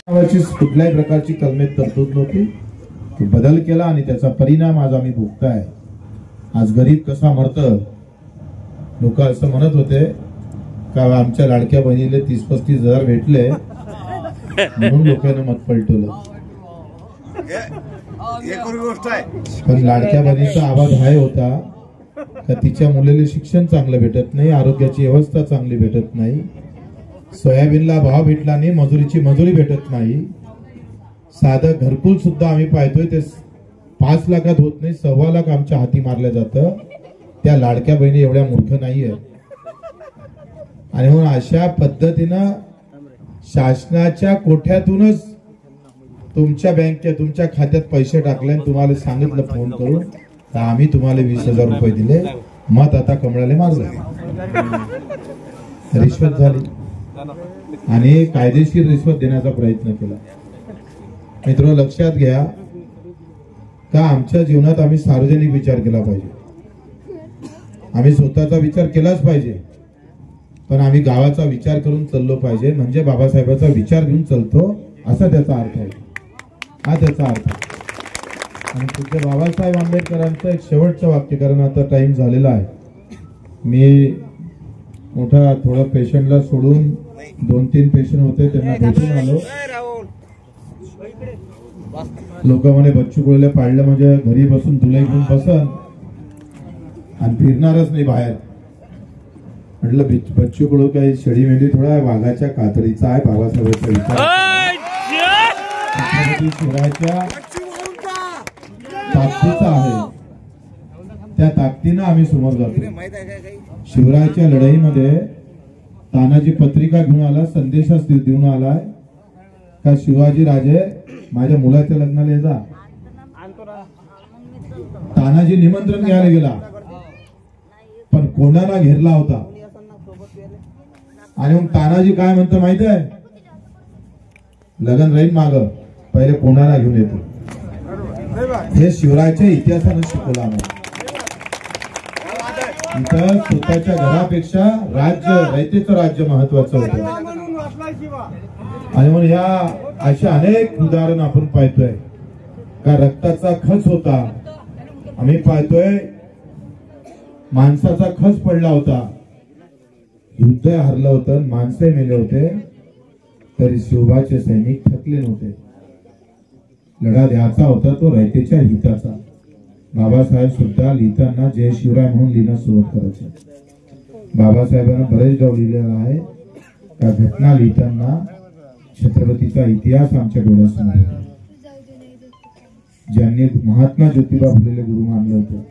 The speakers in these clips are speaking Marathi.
कुठल्याही प्रकारची कलमेत तरतूद नव्हती. तो बदल केला आणि त्याचा परिणाम आज आम्ही भोगताय. आज गरीब कसा मरतं, लोक असं म्हणत होते का आमच्या लाडक्या बहिणीला 30-35 हजार भेटले म्हणून लोकांना मत पलटवलं. पण लाडक्या बहिणीचा आवाज हाय होता का तिच्या मुलीला शिक्षण चांगलं भेटत नाही, आरोग्याची व्यवस्था चांगली भेटत नाही, सोयाबीनला भाव भेटला नाही, मजुरीची मजुरी भेटत नाही, साधं घरकुल सुद्धा आम्ही पाहतोय ते 5 लाखात होत नाही, 1.25 लाख आमच्या हाती मारलं जातं. त्या लाडक्या बहिणी एवढ्या मूर्ख नाहीये. आणि म्हणून अशा पद्धतीनं शासनाच्या कोठ्यातूनच तुमच्या बँकेत तुमच्या खात्यात पैसे टाकले, तुम्हाला सांगितलं फोन करून तर आम्ही तुम्हाला 20,000 रुपये दिले, मत आता कमळाले मारलं. रिश्वत झाली आणि कायदेशीर रिश्वत देण्याचा प्रयत्न केला. मित्र लक्षात घ्या का आमच्या जीवनात आम्ही सार्वजनिक विचार केला पाहिजे. आम्ही स्वतःचा विचार केलाच पाहिजे, पण आम्ही गावाचा विचार करून चाललो पाहिजे. म्हणजे बाबासाहेबांचा विचार घेऊन चालतो असा त्याचा अर्थ आहे. हा त्याचा अर्थ. आणि तुझे बाबासाहेब आंबेडकरांचं एक शेवटचं वाक्य, कारण आता टाइम झालेला आहे. मी मोठा थोडा पेशंटला सोडून 2-3 पेशंट होते त्यांना भेटून आलो. लोक म्हणे बच्चू कडूला पाडलं म्हणजे घरी बसून तुला घेऊन बसन आणि फिरणारच नाही बाहेर. म्हटलं बच्चू कडू काही शेळी मेंढी थोडा वाघाच्या कातडीचा आहे. बाबासाहेबांचा विचार शिवरायाच्या ताकदीचा आहे. त्या ताकदीनं आम्ही समोर जातो. शिवरायाच्या लढाईमध्ये तानाजी पत्रिका घेऊन आला, संदेश देऊन आलाय का शिवाजी राजे माझ्या मुलाच्या लग्नाला जा. तानाजी निमंत्रण घ्यायला गेला पण कोणाला घेरला होता. आणि मग तानाजी काय म्हणतो माहिती आहे, लग्न राहील माग पहिले कोणाला घेऊन येतो. हे शिवरायाच्या इतिहासानं शिकवलं आम्हाला. इथं स्वतःच्या घरापेक्षा राज्य रयतेचं राज्य महत्वाचं होतं. आणि म्हणून ह्या अशा अनेक उदाहरण आपण पाहतोय का रक्ताचा खच होता. आम्ही पाहतोय माणसाचा खच पडला होता, युद्ध हरलं होतं, माणसे मेले होते, तरी शिवबाचे सैनिक थकले नव्हते. लढा द्यायचा होता तो रयतेच्या हिताचा. बाबासाहेब सुद्धा लिहिताना जय शिवराय म्हणून लिहिणं सुरुवात करायचं. बाबासाहेबांना बरेच डाव लिहिलेला आहे का घटना लिहिताना छत्रपतीचा इतिहास आमच्या डोळ्यासमोर होता. ज्यांनी महात्मा ज्योतिबा फुलेला गुरु मानलं होतं.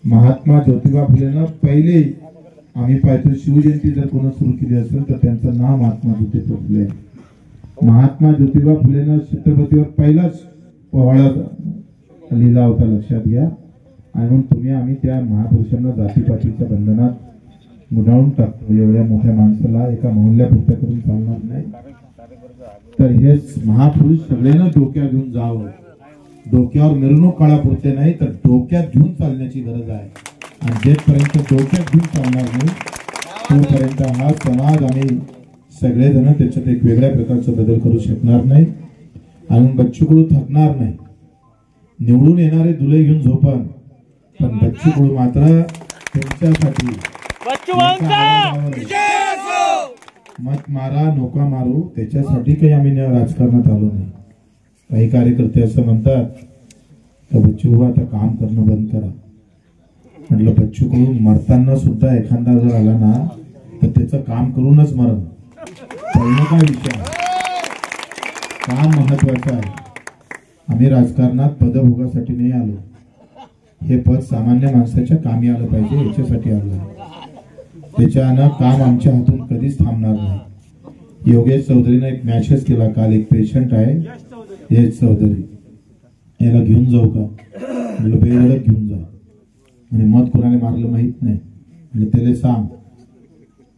महात्मा ज्योतिबा फुलेनं पहिले आम्ही पाहतो शिवजयंती जर कोणी सुरू केली असेल तर त्यांचं नाव महात्मा ज्योतिबा फुले. महात्मा ज्योतिबा फुलेनं छत्रपतीवर पहिलाच पोवाडा लिहिला होता, लक्षात घ्या. आणि म्हणून तुम्ही आम्ही त्या महापुरुषांना जातीपातीच्या बंधनात गुंडाळून टाकतो. एवढ्या मोठ्या माणसाला एका मोहल्ल्यापुरत्या करून चालणार नाही. तर हे महापुरुष सगळ्यांना डोक्यात घेऊन जावं. डोक्यावर मिरवणूक काळापुरते नाही तर डोक्यात घेऊन चालण्याची गरज आहे. आणि जेपर्यंत डोक्यात घेऊन चालणार नाही तोपर्यंत हा समाज आम्ही सगळेजण त्याच्यात एक वेगळ्या प्रकारचा बदल करू शकणार नाही. आणि बच्चू कडू थकणार नाही. निवडून येणारे दुले घेऊन झोपन, पण बच्चू कडू मात्र तुमच्यासाठी मत मारा नोका मारू त्याच्यासाठी काही आम्ही राजकारणात आलो नाही. काही कार्यकर्ते असं म्हणतात तर बच्चू आता काम करणं बंद करा. म्हटलं बच्चू कडू मरताना सुद्धा एखादा जर आला ना तर त्याचं काम करूनच मरण. पहिलं काय विषय काम महत्वाचं आहे. आम्ही राजकारणात पदभोगासाठी नाही आलो. हे पद सामान्य माणसाच्या कामी आलं पाहिजे याच्यासाठी आलं. त्याच्यानं काम आमच्या हातून कधीच थांबणार नाही. योगेश चौधरीने एक मॅसेज केला काल. एक पेशंट आहे यश चौधरी, याला घेऊन जाऊ का. म्हटलं बेधडक घेऊन जा. आणि मत कोणाला मारलं माहित नाही. म्हणजे त्याला सांग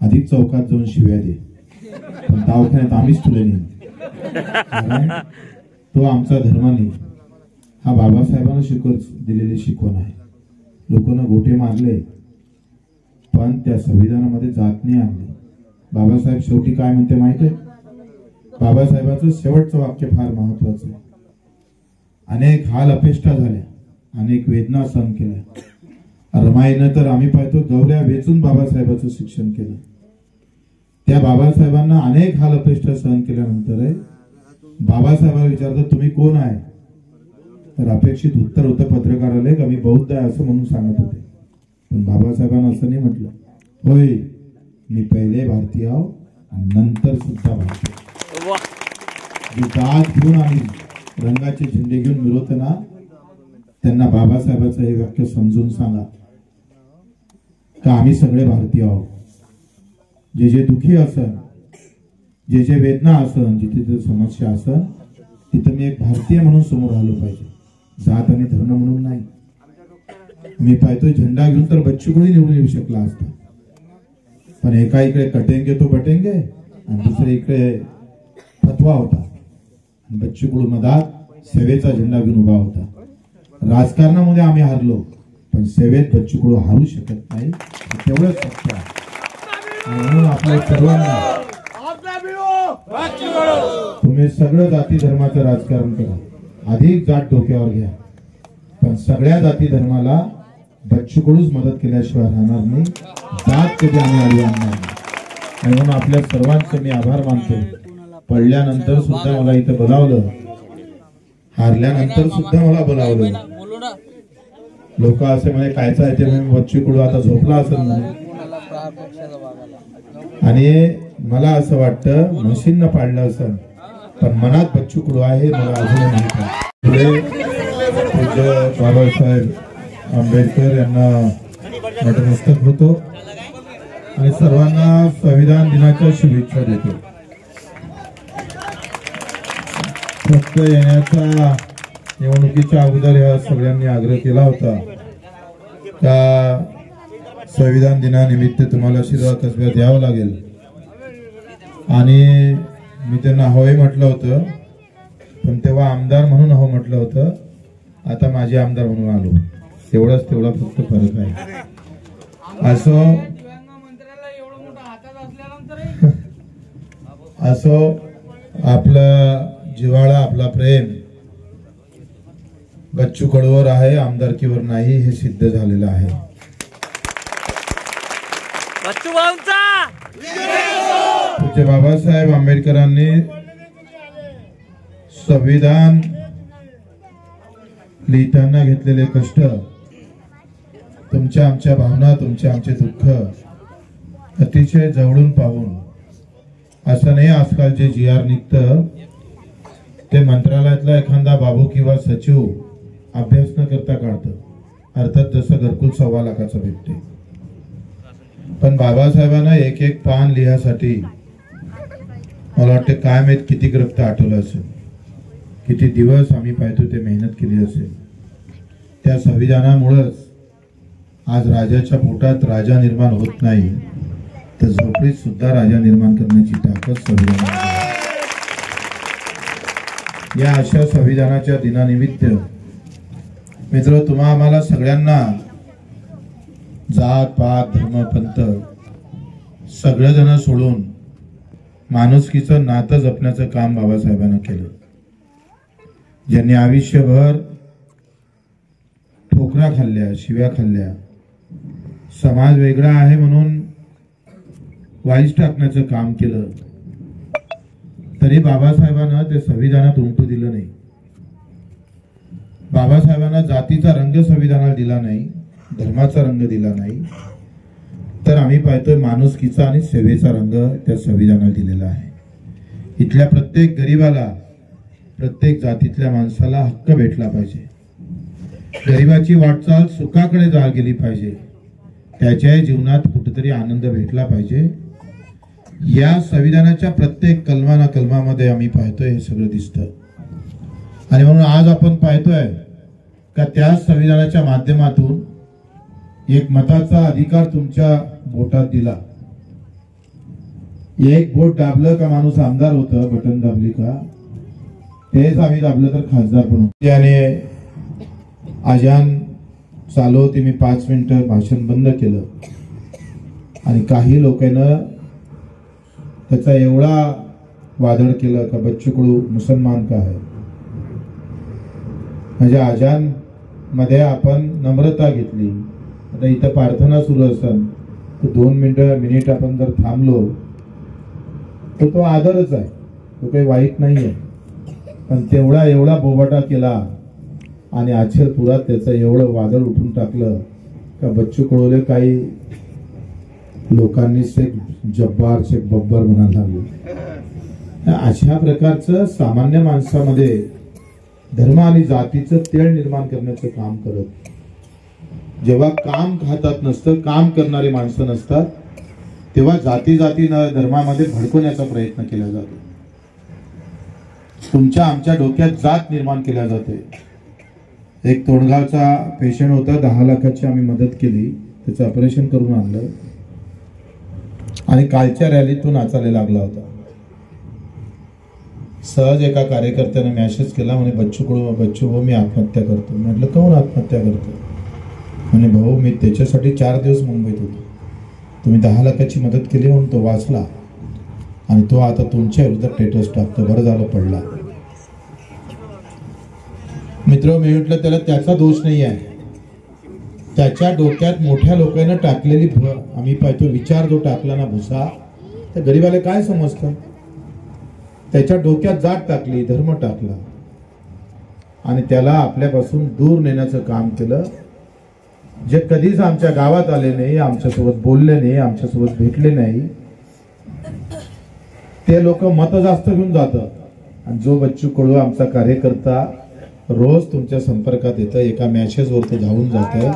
अधिक चौकात जाऊन शिव्या दे, पण दवाखान्यात आम्हीच तुला नेऊ. तो आमचा धर्म नाही. हा बाबासाहेबांना दिलेली शिकवण आहे. लोकांना गोटे मारले पण त्या संविधानामध्ये जात नाही आणली. बाबासाहेब शेवटी काय म्हणते माहिती आहे, बाबासाहेबांचं शेवटचं वाक्य फार महत्वाचं आहे. अनेक हाल अपेष्टा झाल्या, अनेक वेदना सहन केल्या. रमाईनं तर आम्ही पाहतो गवऱ्या वेचून बाबासाहेबांचं शिक्षण केलं. त्या बाबासाहेबांना अनेक हाल अपेष्टा सहन केल्यानंतर बाबासाहेबांना विचारतात तुम्ही कोण आहे, तर अपेक्षित उत्तर होतं पत्रकाराला की आम्ही बौद्ध आहे असं म्हणून सांगत होते. पण बाबासाहेबांना असं नाही म्हटलं, होय मी पहिले भारतीय आहो नंतर सुद्धा भारतीय. दात घेऊन आम्ही रंगाचे झेंडे घेऊन मिळवताना त्यांना बाबासाहेबांचं हे वाक्य समजून सांगा का आम्ही सगळे भारतीय आहोत. जे जे दुःखी असन, जे जे वेदना असन, जिथे जे समस्या असन, तिथं मी एक भारतीय म्हणून समोर आलो पाहिजे, जात आणि धर्म म्हणून नाही. मी पाहतोय झेंडा घेऊन तर बच्चू कडू निवडून येऊ शकला असता, पण एका इकडे कटेंगे तो बटेंगे आणि दुसऱ्या इकडे फतवा होता. बच्चू कडू मधात सेवेचा झेंडा घेऊन उभा होता. राजकारणामध्ये आम्ही हारलो, पण सेवेत बच्चू कडू हारू शकत नाही, तेवढंच सत्य आहे. म्हणून आपल्या सर्वांना तुम्ही सगळं जाती धर्माचं राजकारण करा, अधिक जात डोक्यावर घ्या, पण सगळ्या जाती धर्माला बच्चू कडूच मदत केल्याशिवाय राहणार नाही. जात कधी आम्ही अडवणार नाही. म्हणून आपल्या सर्वांचे मी आभार मानतो. पडल्यानंतर सुद्धा मला इथं बोलावलं, हारल्यानंतर सुद्धा मला बोलावलं. लोक असे म्हणजे कायचा आहे ते बच्चू कडू आता झोपला असेल म्हणून. आणि मला असं वाटतं मशीननं पाडलं असेल, पण मनात बच्चू कडू आहे मला अजूनही माहित आहे. पुढे पूज्य बाबासाहेब आंबेडकर यांना नतमस्तक होतो आणि सर्वांना संविधान दिनाच्या शुभेच्छा देतो. फक्त येण्याचा निवडणुकीच्या अगोदर या सगळ्यांनी आग्रह केला होता का संविधान दिनानिमित्त तुम्हाला शिरवा कसब्यात यावं लागेल, आणि मी त्यांना होय म्हटलं होतं, पण तेव्हा आमदार म्हणून हो म्हटलं होतं. आता माझे आमदार म्हणून आलो, तेवढाच तेवढा फक्त फरक आहे. असो आपला जिव्हाळा, आपला प्रेम बच्चू कडूवर आहे, आमदारकीवर नाही, हे सिद्ध झालेलं आहे. पूज्य बाबासाहेब आंबेडकरांनी संविधान लिहिताना घेतलेले कष्ट, तुमच्या आमच्या भावना, तुमचे आमचे दुःख अतिशय जवळून पाहून, असं नाही आजकाल जे GR निघतं ते मंत्रालयातला एखादा बाबू किंवा सचिव अभ्यास न करता काढतं. अर्थात जसं घरकुल 1.25 लाखाचं भेटते, पण बाबासाहेबांना एक एक पान लिहासाठी मला वाटतं काय माहित किती रक्त आठवलं असेल, किती दिवस आम्ही पाहतो ते मेहनत केली असेल. त्या संविधानामुळेच आज राजाच्या पोटात राजा निर्माण होत नाही, तर झोपडीत सुद्धा राजा निर्माण करण्याची ताकद संविधानात. या अशा संविधानाच्या दिनानिमित्त मित्र, तुम्हा आम्हाला सगळ्यांना जात पात धर्म पंथ सगळेजण सोडून माणुसकीचं नातं जपण्याचं काम बाबासाहेबांना केलं. ज्यांनी आयुष्यभर ठोकरा खाल्ल्या, शिव्या खाल्ल्या, समाज वेगळा आहे म्हणून वाईट टाकण्याचं काम केलं, तरी बाबासाहेबांना ते संविधानात उमटू दिलं नाही. बाबासाहेबांना जातीचा रंग संविधानाला दिला नाही, धर्माचा रंग दिला नाही, तर आम्ही पाहतोय माणुसकीचा आणि सेवेचा रंग त्या संविधानाला दिलेला आहे. इथल्या प्रत्येक गरीबाला, प्रत्येक जातीतल्या माणसाला हक्क भेटला पाहिजे, गरीबाची वाटचाल सुखाकडे जा गेली पाहिजे, त्याच्या जीवनात कुठेतरी आनंद भेटला पाहिजे. या संविधानाच्या प्रत्येक कलमाना कलमामध्ये आम्ही पाहतोय हे सगळं दिसतं. आणि म्हणून आज आपण पाहतोय का त्या संविधानाच्या माध्यमातून एक मताचा अधिकार तुमच्या बोटात दिला. एक बोट दाबलं का माणूस आमदार होतं, बटन दाबली का तेच आम्ही दाबलं तर खासदार पण होतो. आणि अजान चालू होती, मी 5 मिनिटं भाषण बंद केलं आणि काही लोकांना त्याचा एवढा वादळ केलं का बच्चू कडू मुसलमान का है, म्हणजे आजान मध्ये आपण नम्रता घेतली. आता इथं प्रार्थना सुरू असेल तर 2 मिनिट आपण जर थांबलो तर तो आदरच आहे, तो काही वाईट नाही आहे. पण एवढा बोबाटा केला आणि अक्षरपुरात त्याचं एवढं वादळ उठून टाकलं का बच्चू कडूले काही लोकांनी शेख जब्बार शेख बब्बर म्हणायला लागले. अशा प्रकारचं सामान्य माणसामध्ये धर्म आणि जातीचं तेढ निर्माण करण्याचं काम करत, जेव्हा काम हातात नसतं, काम करणारी माणसं नसतात, तेव्हा जाती धर्मामध्ये भडकवण्याचा प्रयत्न केला जातो. तुमच्या आमच्या डोक्यात जात निर्माण केल्या जाते. एक तोंडगावचा पेशंट होता, 10 लाखाची आम्ही मदत केली, त्याचं ऑपरेशन करून आणलं आणि कालच्या रॅलीत तो नाचायला लागला होता. सहज एका कार्यकर्त्याने मेसेज केला, म्हणे बच्चू भाऊ मी आत्महत्या करतो. म्हटलं कोण आत्महत्या करतो? म्हणे भाऊ मी त्याच्यासाठी 4 दिवस मुंबईत होतो, तुम्ही 10 लाखाची मदत केली म्हणून तो वाचला आणि तो आता तुमच्या विरुद्ध स्टेटस टाकतो, बरं झालं पडला. मित्र मी म्हटलं त्याला त्याचा दोष नाही आहे, त्याच्या डोक्यात मोठ्या लोकांना टाकलेली आम्ही पाहतो विचार जो टाकला ना भुसा, तर गरीबाला काय समजतं? त्याच्या डोक्यात जात टाकली, धर्म टाकला आणि त्याला आपल्यापासून दूर नेण्याचं काम केलं. जे कधीच आमच्या गावात आले नाही, आमच्यासोबत बोलले नाही, आमच्यासोबत भेटले नाही, ते लोक मत जास्त घेऊन जातात. आणि जो बच्चू कडू आमचा कार्यकर्ता रोज तुमच्या संपर्कात येतं, एका मॅसेजवर तो धावून जातं,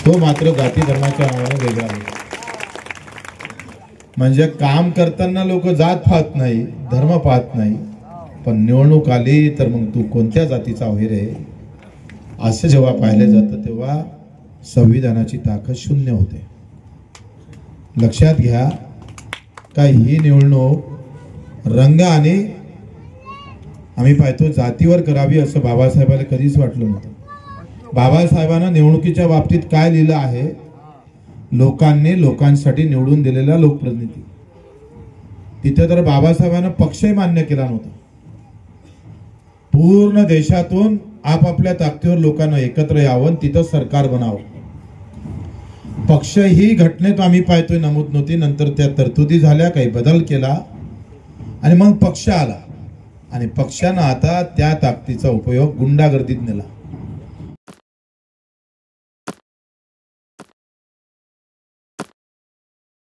तो मात्र जाती धर्माच्या नावाने वेगळा आहे. म्हणजे काम करताना लोक जात पाहत नाही, धर्म पाहत नाही, पण निवडणूक आली तर मग तू कोणत्या जातीचा होय रे, असं जेव्हा पाहिलं जातं तेव्हा संविधानाची ताकद शून्य होते. लक्षात घ्या का ही निवडणूक रंग आणि आम्ही पाहतो जातीवर करावी असं बाबासाहेबांना कधीच वाटलं नव्हतं. बाबासाहेबांना निवडणुकीच्या बाबतीत काय लिहिलं आहे, लोकांनी लोकांसाठी निवडून दिलेला लोकप्रतिनिधी. तिथे तर बाबासाहेबांना पक्षही मान्य केला नव्हता. पूर्ण देशातून आपापल्या ताकदीवर लोकांना एकत्र यावं, तिथं सरकार बनावं. पक्ष ही घटनेत आम्ही पाहतोय नमूद नव्हती, नंतर त्या तरतुदी झाल्या, काही बदल केला आणि मग पक्ष आला आणि पक्षानं आता त्या ताकदीचा उपयोग गुंडागर्दीत नेला.